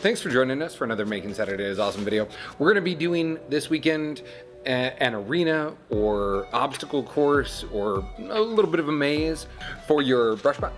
Thanks for joining us for another Making Saturdays Awesome video. We're going to be doing this weekend an arena or obstacle course or a little bit of a maze for your BrushBot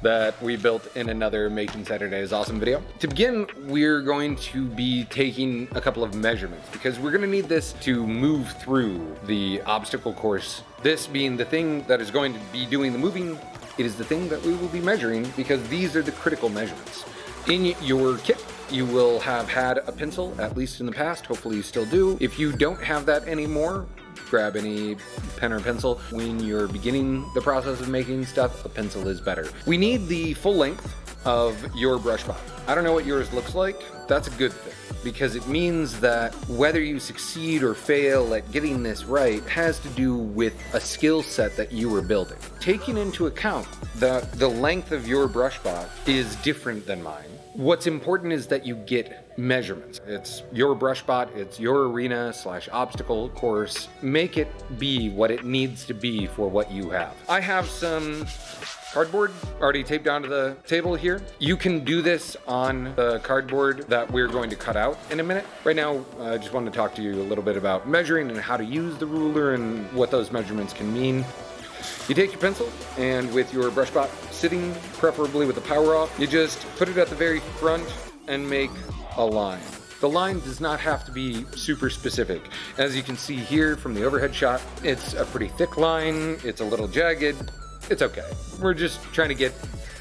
that we built in another Making Saturdays Awesome video. To begin, we're going to be taking a couple of measurements because we're going to need this to move through the obstacle course. This being the thing that is going to be doing the moving, it is the thing that we will be measuring because these are the critical measurements. In your kit, you will have had a pencil, at least in the past. Hopefully you still do. If you don't have that anymore, grab any pen or pencil. When you're beginning the process of making stuff, a pencil is better. We need the full length of your BrushBot. I don't know what yours looks like. That's a good thing because it means that whether you succeed or fail at getting this right has to do with a skill set that you were building. Taking into account that the length of your BrushBot is different than mine, what's important is that you get measurements. It's your BrushBot, it's your arena / obstacle course. Make it be what it needs to be for what you have. I have some cardboard already taped down to the table here. You can do this on the cardboard that we're going to cut out in a minute. Right now, I just wanted to talk to you a little bit about measuring and how to use the ruler and what those measurements can mean. You take your pencil and with your BrushBot sitting, preferably with the power off, you just put it at the very front and make a line. The line does not have to be super specific. As you can see here from the overhead shot, it's a pretty thick line, it's a little jagged. It's okay. We're just trying to get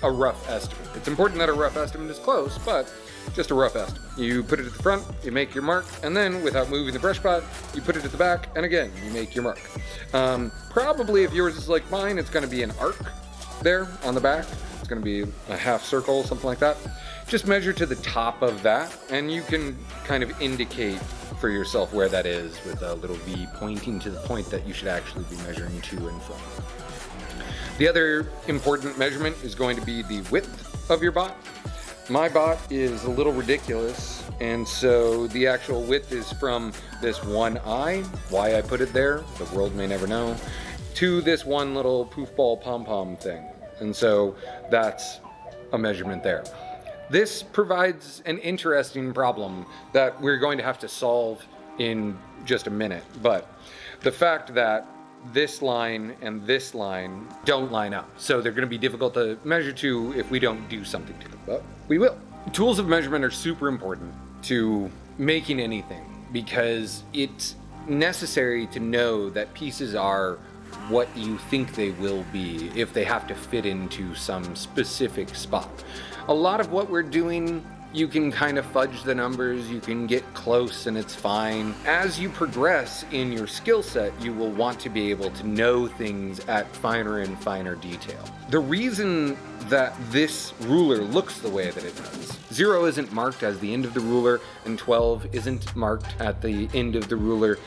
a rough estimate. It's important that a rough estimate is close, but just a rough estimate. You put it at the front, you make your mark, and then without moving the BrushBot, you put it at the back, and again, you make your mark. Probably if yours is like mine, it's gonna be an arc there on the back. It's gonna be a half circle, something like that. Just measure to the top of that, and you can kind of indicate for yourself where that is with a little V pointing to the point that you should actually be measuring to and from. The other important measurement is going to be the width of your bot. My bot is a little ridiculous, and so the actual width is from this one eye, why I put it there, the world may never know, to this one little poof ball pom-pom thing. And so that's a measurement there. This provides an interesting problem that we're going to have to solve in just a minute, but the fact that this line and this line don't line up. So they're going to be difficult to measure to if we don't do something to them, but we will. Tools of measurement are super important to making anything because it's necessary to know that pieces are what you think they will be if they have to fit into some specific spot. A lot of what we're doing, you can kind of fudge the numbers, you can get close and it's fine. As you progress in your skill set, you will want to be able to know things at finer and finer detail. The reason that this ruler looks the way that it does, 0 isn't marked as the end of the ruler and 12 isn't marked at the end of the ruler,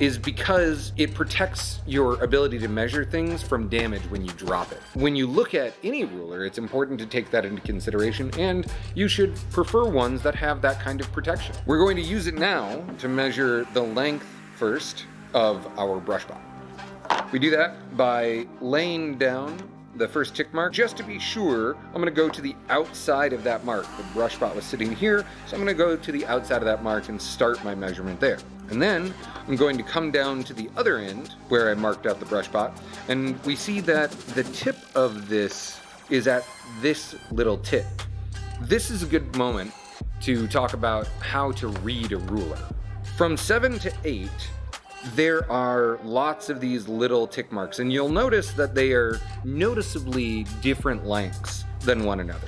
is because it protects your ability to measure things from damage when you drop it. When you look at any ruler, it's important to take that into consideration, and you should prefer ones that have that kind of protection. We're going to use it now to measure the length first of our BrushBot. We do that by laying down the first tick mark. Just to be sure, I'm going to go to the outside of that mark. The BrushBot was sitting here, so I'm going to go to the outside of that mark and start my measurement there. And then I'm going to come down to the other end where I marked out the BrushBot, and we see that the tip of this is at this little tip. This is a good moment to talk about how to read a ruler. From 7 to 8, there are lots of these little tick marks, and you'll notice that they are noticeably different lengths than one another.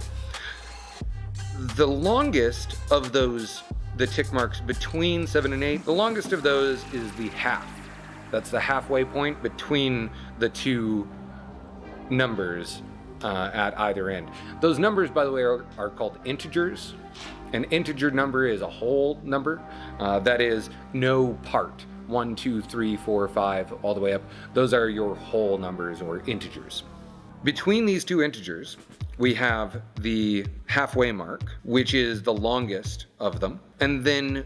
The longest of those, the tick marks between 7 and 8, the longest of those is the half. That's the halfway point between the two numbers at either end. Those numbers, by the way, are called integers. An integer number is a whole number. That is no part. 1, 2, 3, 4, 5, all the way up. Those are your whole numbers or integers. Between these two integers, we have the halfway mark, which is the longest of them. And then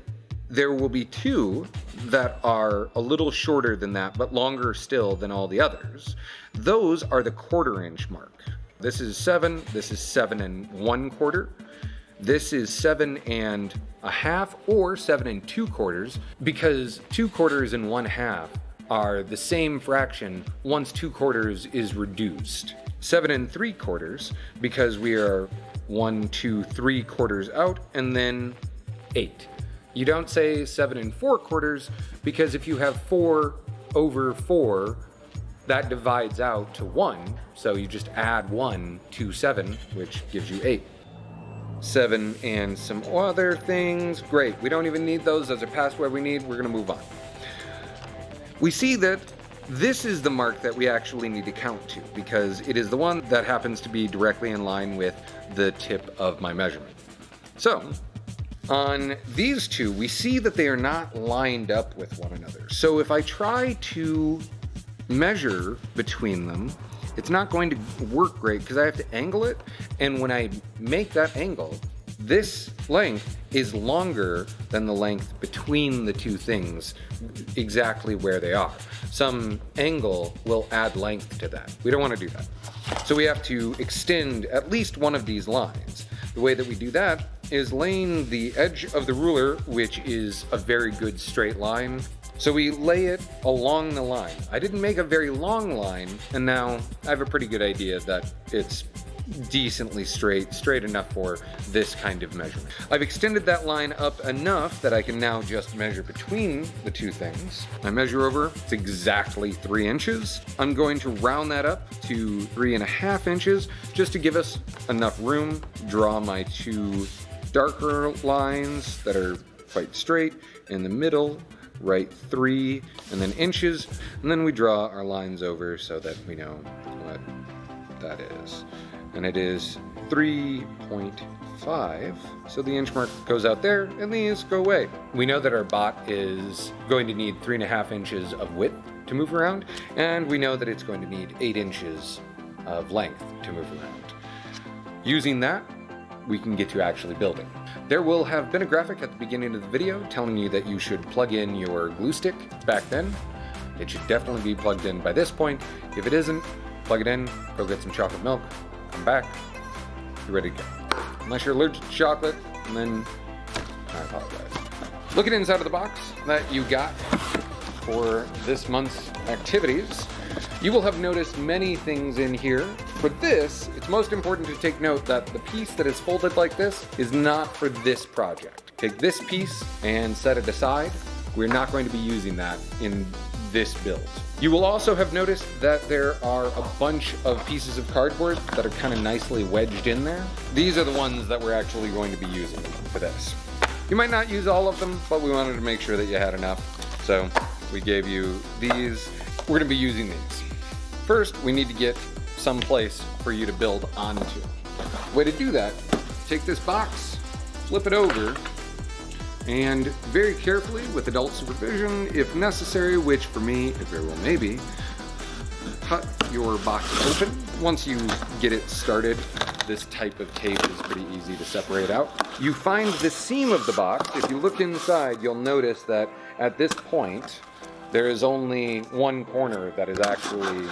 there will be two that are a little shorter than that, but longer still than all the others. Those are the 1/4 inch mark. This is 7, this is 7 1/4. This is 7.5 or 7 2/4, because 2/4 and 1/2 are the same fraction once 2/4 is reduced. 7 3/4 because we are 1, 2, 3/4 out, and then 8. You don't say 7 4/4 because if you have 4 over 4, that divides out to 1, so you just add 1 to 7, which gives you 8. 7 and some other things. Great, we don't even need those. Those are past where we need. We're gonna move on. We see that this is the mark that we actually need to count to, because it is the one that happens to be directly in line with the tip of my measurement. So on these two, we see that they are not lined up with one another. So if I try to measure between them, it's not going to work great because I have to angle it, and when I make that angle, this length is longer than the length between the two things, exactly where they are. Some angle will add length to that. We don't want to do that. So we have to extend at least one of these lines. The way that we do that is laying the edge of the ruler, which is a very good straight line. So we lay it along the line. I didn't make a very long line, and now I have a pretty good idea that it's decently straight enough for this kind of measurement. I've extended that line up enough that I can now just measure between the two things. I measure over, it's exactly 3 inches. I'm going to round that up to 3.5 inches just to give us enough room. Draw my 2 darker lines that are quite straight in the middle, right 3 and then inches, and then we draw our lines over so that we know what that is. And it is 3.5, so the inch mark goes out there and these go away. We know that our bot is going to need 3.5 inches of width to move around, and we know that it's going to need 8 inches of length to move around. Using that, we can get to actually building. There will have been a graphic at the beginning of the video telling you that you should plug in your glue stick back then. It should definitely be plugged in by this point. If it isn't, plug it in, go get some chocolate milk, come back, you're ready to go. Unless you're allergic to chocolate, and then I apologize. Looking inside of the box that you got for this month's activities, you will have noticed many things in here. For this, it's most important to take note that the piece that is folded like this is not for this project. Take this piece and set it aside. We're not going to be using that in this build. You will also have noticed that there are a bunch of pieces of cardboard that are kind of nicely wedged in there. These are the ones that we're actually going to be using for this. You might not use all of them, but we wanted to make sure that you had enough. So we gave you these. We're going to be using these. First, we need to get some place for you to build onto. The way to do that, take this box, flip it over, and very carefully, with adult supervision, if necessary, which for me, it very well may be, cut your box open. Once you get it started, this type of tape is pretty easy to separate out. You find the seam of the box. If you look inside, you'll notice that at this point, there is only one corner that is actually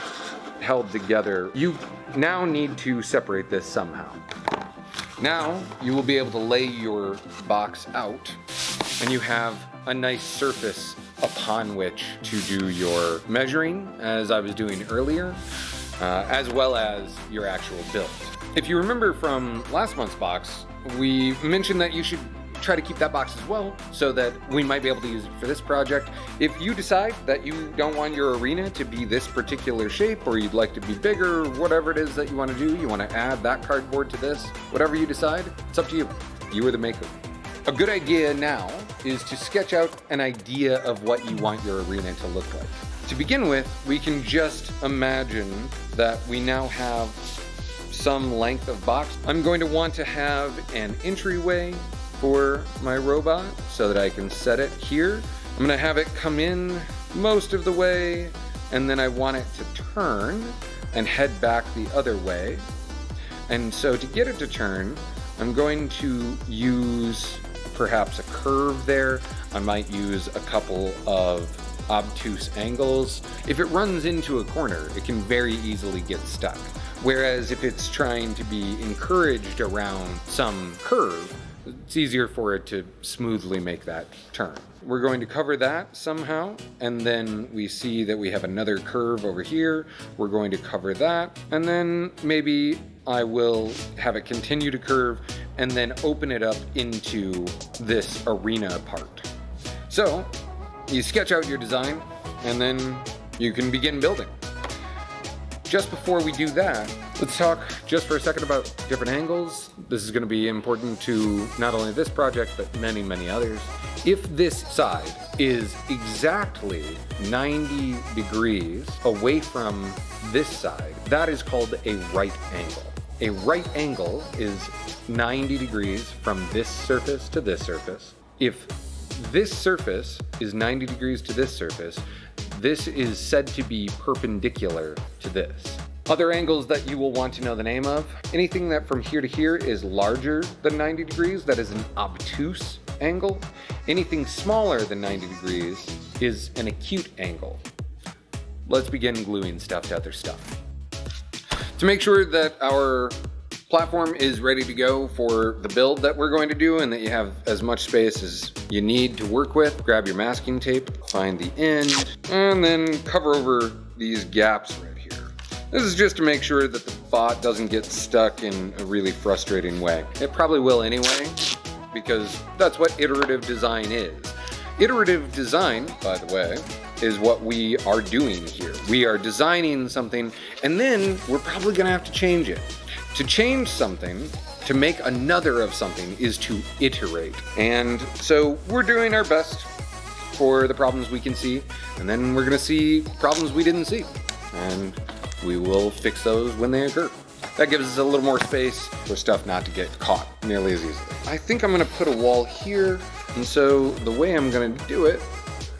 held together. You now need to separate this somehow. Now you will be able to lay your box out, and you have a nice surface upon which to do your measuring, as I was doing earlier, as well as your actual build. If you remember from last month's box, we mentioned that you should try to keep that box as well, so that we might be able to use it for this project. If you decide that you don't want your arena to be this particular shape, or you'd like to be bigger, whatever it is that you want to do, you want to add that cardboard to this, whatever you decide, it's up to you. You are the maker. A good idea now is to sketch out an idea of what you want your arena to look like. To begin with, we can just imagine that we now have some length of box. I'm going to want to have an entryway for my robot so that I can set it here. I'm gonna have it come in most of the way, and then I want it to turn and head back the other way. And so to get it to turn, I'm going to use perhaps a curve there. I might use a couple of obtuse angles. If it runs into a corner, it can very easily get stuck. Whereas if it's trying to be encouraged around some curve, It's easier for it to smoothly make that turn. We're going to cover that somehow, and then we see that we have another curve over here. We're going to cover that, and then maybe I will have it continue to curve and then open it up into this arena part. So you sketch out your design and then you can begin building. Just before we do that, let's talk just for a second about different angles. This is going to be important to not only this project, but many, many others. If this side is exactly 90 degrees away from this side, that is called a right angle. A right angle is 90 degrees from this surface to this surface. If this surface is 90 degrees to this surface, this is said to be perpendicular to this. Other angles that you will want to know the name of, anything that from here to here is larger than 90 degrees, that is an obtuse angle. Anything smaller than 90 degrees is an acute angle. Let's begin gluing stuff to other stuff. To make sure that our platform is ready to go for the build that we're going to do and that you have as much space as you need to work with, grab your masking tape, find the end, and then cover over these gaps right here. This is just to make sure that the bot doesn't get stuck in a really frustrating way. It probably will anyway, because that's what iterative design is. Iterative design, by the way, is what we are doing here. We are designing something, and then we're probably gonna have to change it. To change something, to make another of something, is to iterate. And so we're doing our best for the problems we can see, and then we're gonna see problems we didn't see. And we will fix those when they occur. That gives us a little more space for stuff not to get caught nearly as easily. I think I'm gonna put a wall here, and so the way I'm gonna do it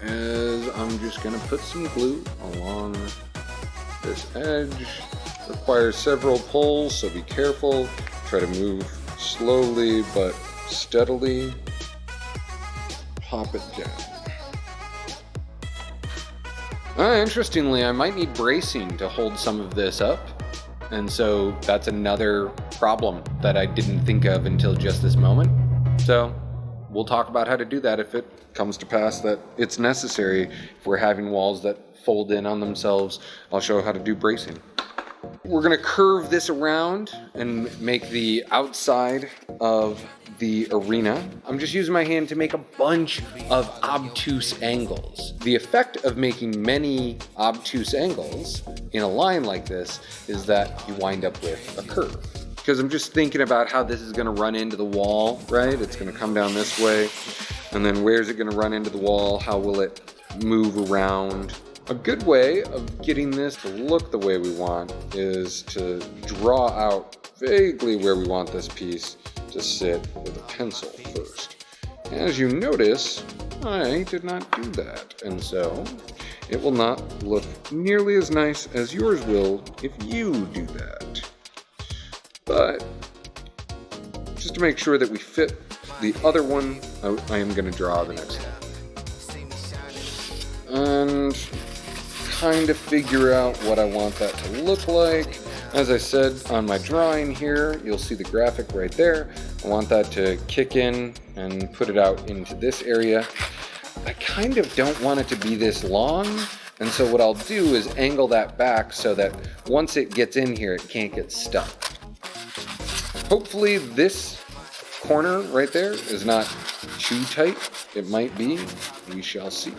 is I'm just gonna put some glue along this edge. Requires several pulls, so be careful. Try to move slowly but steadily. Pop it down. Interestingly, I might need bracing to hold some of this up. And so that's another problem that I didn't think of until just this moment. So we'll talk about how to do that if it comes to pass that it's necessary. If we're having walls that fold in on themselves, I'll show how to do bracing. We're gonna curve this around and make the outside of the arena. I'm just using my hand to make a bunch of obtuse angles. The effect of making many obtuse angles in a line like this is that you wind up with a curve. Because I'm just thinking about how this is gonna run into the wall, right? It's gonna come down this way, and then where's it gonna run into the wall? How will it move around? A good way of getting this to look the way we want is to draw out vaguely where we want this piece to sit with a pencil first. As you notice, I did not do that, and so it will not look nearly as nice as yours will if you do that. But just to make sure that we fit the other one, I am going to draw the next one. And kind of figure out what I want that to look like. As I said on my drawing here, you'll see the graphic right there. I want that to kick in and put it out into this area. I kind of don't want it to be this long, and so what I'll do is angle that back so that once it gets in here, it can't get stuck. Hopefully this corner right there is not too tight. It might be, we shall see.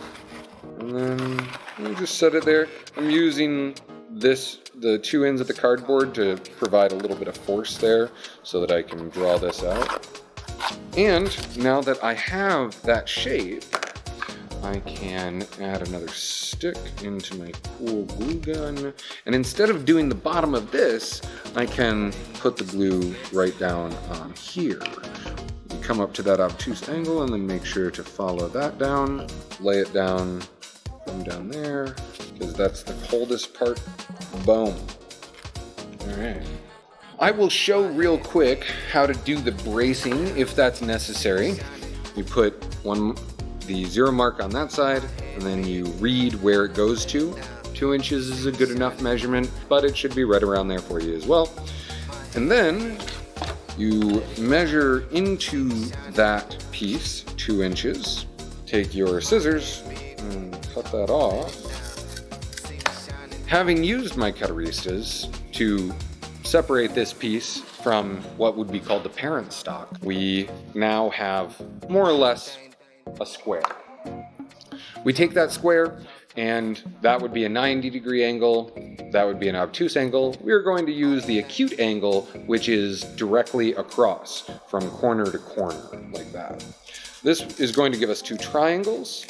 And then we'll just set it there. I'm using the two ends of the cardboard to provide a little bit of force there so that I can draw this out. And now that I have that shape, I can add another stick into my cool glue gun. And instead of doing the bottom of this, I can put the glue right down on here. You come up to that obtuse angle and then make sure to follow that down, lay it down from down there, because that's the coldest part. Boom. All right. I will show real quick how to do the bracing if that's necessary. You put the 0 mark on that side, and then you read where it goes to. 2 inches is a good enough measurement, but it should be right around there for you as well. And then You measure into that piece 2 inches. Take your scissors and cut that off. Having used my cutaristas to separate this piece from what would be called the parent stock, we now have more or less a square. We take that square, and that would be a 90-degree angle, that would be an obtuse angle. We're going to use the acute angle, which is directly across from corner to corner, like that. This is going to give us 2 triangles.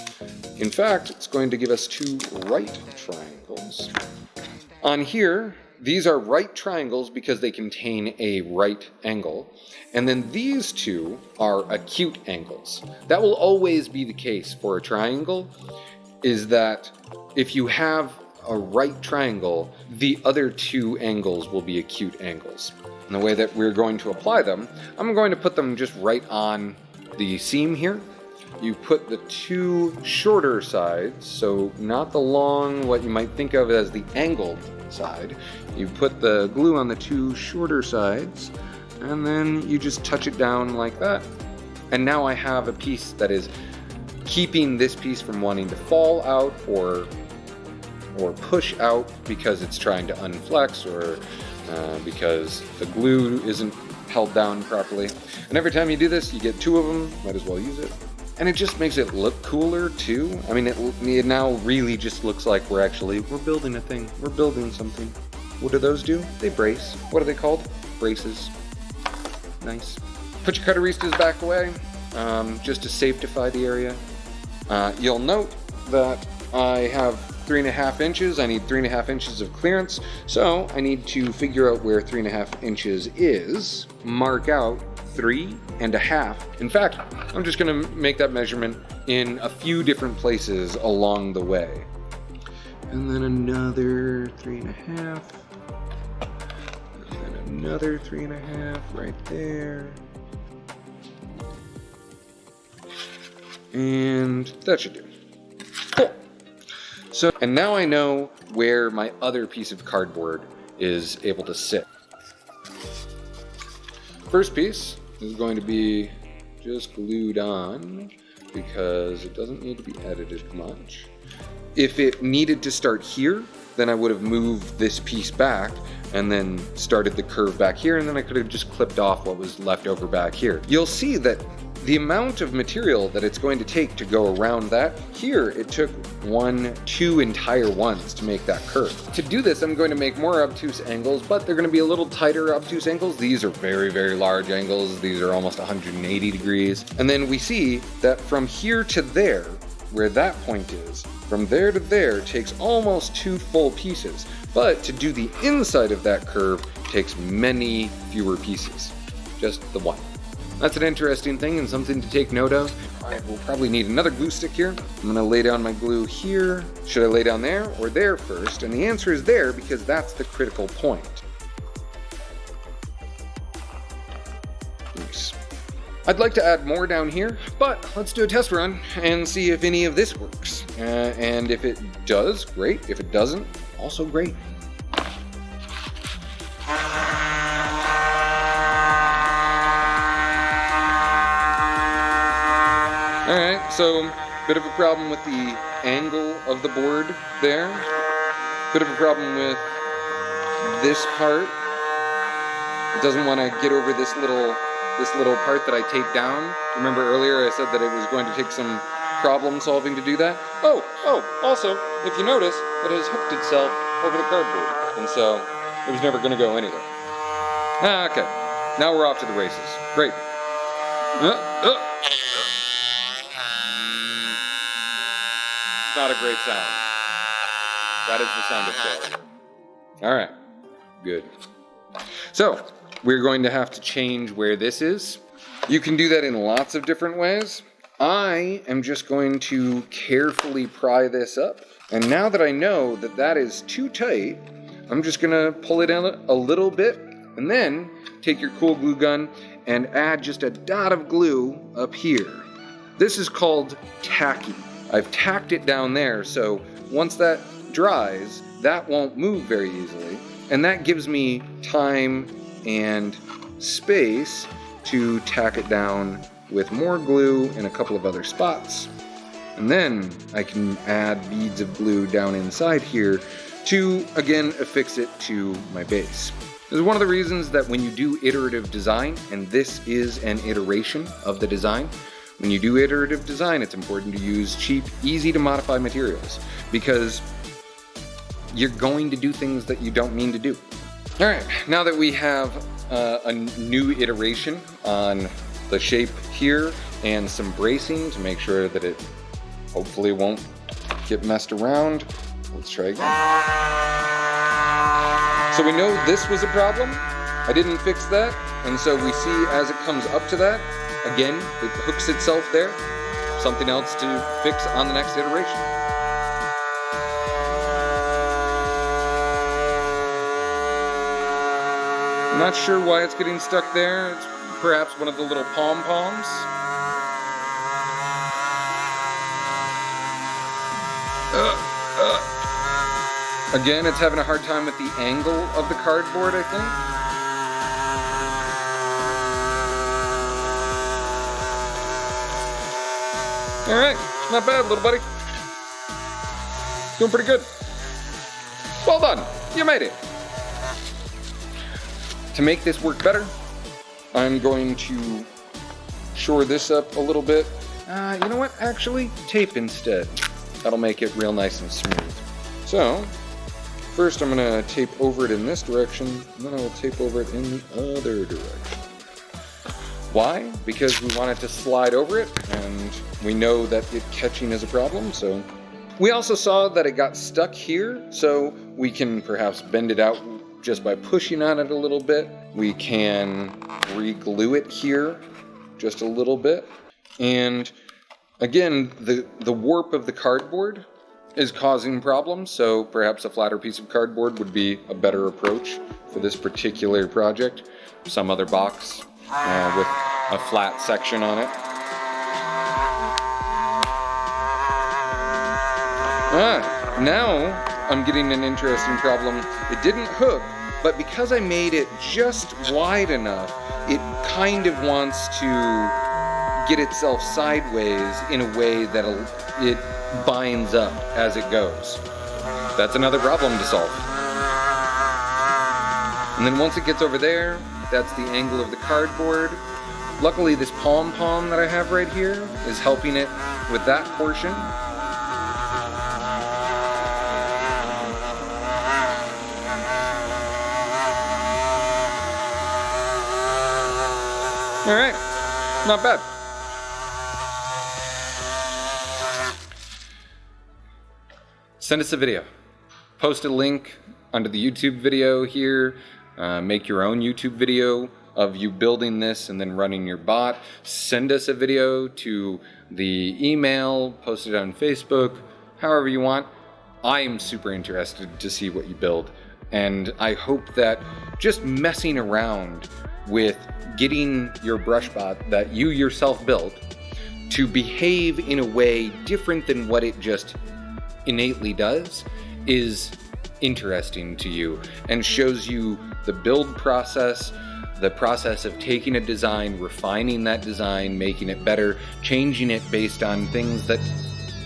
In fact, it's going to give us 2 right triangles. On here, these are right triangles because they contain a right angle. And then these 2 are acute angles. That will always be the case for a triangle, is that if you have a right triangle, the other 2 angles will be acute angles. And the way that we're going to apply them, I'm going to put them just right on the seam here. You put the 2 shorter sides, so not the long, what you might think of as the angled side. You put the glue on the 2 shorter sides, and then you just touch it down like that. And now I have a piece that is keeping this piece from wanting to fall out or push out because it's trying to unflex, or because the glue isn't held down properly. And every time you do this, you get 2 of them, might as well use it. And it just makes it look cooler too. I mean, it now really just looks like we're building a thing. We're building something. What do those do? They brace. What are they called? Braces. Nice. Put your cutaristas back away, just to safetify the area. You'll note that I have 3.5 inches. I need 3.5 inches of clearance, so I need to figure out where 3.5 inches is. Mark out 3.5. In fact, I'm just going to make that measurement in a few different places along the way. And then another 3.5. And then another 3.5 right there. And that should do. Cool. So, and now I know where my other piece of cardboard is able to sit. First piece is going to be just glued on because it doesn't need to be edited much. If it needed to start here, then I would have moved this piece back and then started the curve back here, and then I could have just clipped off what was left over back here. You'll see that the amount of material that it's going to take to go around that, here it took 2 entire ones to make that curve. To do this, I'm going to make more obtuse angles, but they're going to be a little tighter obtuse angles. These are very, very large angles. These are almost 180 degrees. And then we see that from here to there, where that point is, from there to there takes almost 2 full pieces. But to do the inside of that curve takes many fewer pieces, just the 1. That's an interesting thing and something to take note of. I will probably need another glue stick here. I'm gonna lay down my glue here. Should I lay down there or there first? And the answer is there because that's the critical point. Nice. I'd like to add more down here, but let's do a test run and see if any of this works. And if it does, great. If it doesn't, also great. Alright, so bit of a problem with the angle of the board there. Bit of a problem with this part. It doesn't want to get over this little part that I take down. Remember earlier I said that it was going to take some problem solving to do that? Oh, also, if you notice, it has hooked itself over the cardboard. And so it was never going to go anywhere. Okay, now we're off to the races. Great. It's not a great sound. That is the sound of failure. All right, good. So we're going to have to change where this is. You can do that in lots of different ways. I am just going to carefully pry this up. And now that I know that that is too tight, I'm just gonna pull it in a little bit and then take your cool glue gun and add just a dot of glue up here. This is called tacking. I've tacked it down there, so once that dries, that won't move very easily. And that gives me time and space to tack it down with more glue in a couple of other spots. And then I can add beads of glue down inside here to, again, affix it to my base. This is one of the reasons that when you do iterative design, and this is an iteration of the design, when you do iterative design, it's important to use cheap, easy to modify materials, because you're going to do things that you don't mean to do. All right, now that we have a new iteration on the shape here and some bracing to make sure that it hopefully won't get messed around, let's try again. So we know this was a problem. I didn't fix that, and so we see as it comes up to that, again, it hooks itself there. Something else to fix on the next iteration. I'm not sure why it's getting stuck there. It's perhaps one of the little pom-poms. Again, it's having a hard time with the angle of the cardboard, I think. All right, not bad, little buddy. Doing pretty good. Well done, you made it. To make this work better, I'm going to shore this up a little bit. You know what, actually, tape instead. That'll make it real nice and smooth. So, first I'm gonna tape over it in this direction, and then I will tape over it in the other direction. Why? Because we want it to slide over it, and we know that it catching is a problem, so. We also saw that it got stuck here, so we can perhaps bend it out just by pushing on it a little bit. We can re-glue it here just a little bit. And again, the warp of the cardboard is causing problems, so perhaps a flatter piece of cardboard would be a better approach for this particular project. Some other box with a flat section on it. Now I'm getting an interesting problem. It didn't hook, but because I made it just wide enough, it kind of wants to get itself sideways in a way that it binds up as it goes. That's another problem to solve. And then once it gets over there, that's the angle of the cardboard. Luckily, this pom-pom that I have right here is helping it with that portion. All right, not bad. Send us a video. Post a link under the YouTube video here. Make your own YouTube video of you building this and then running your bot. Send us a video to the email, post it on Facebook, however you want. I am super interested to see what you build. And I hope that just messing around with getting your BrushBot that you yourself built to behave in a way different than what it just innately does is interesting to you and shows you the build process, the process of taking a design, refining that design, making it better, changing it based on things that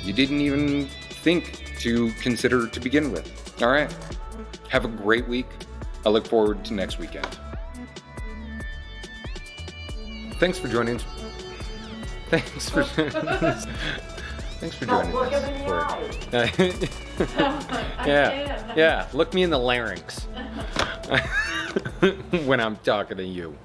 you didn't even think to consider to begin with. All right, have a great week. I look forward to next weekend. Thanks for joining. Thanks for joining us. Yeah, look me in the larynx when I'm talking to you.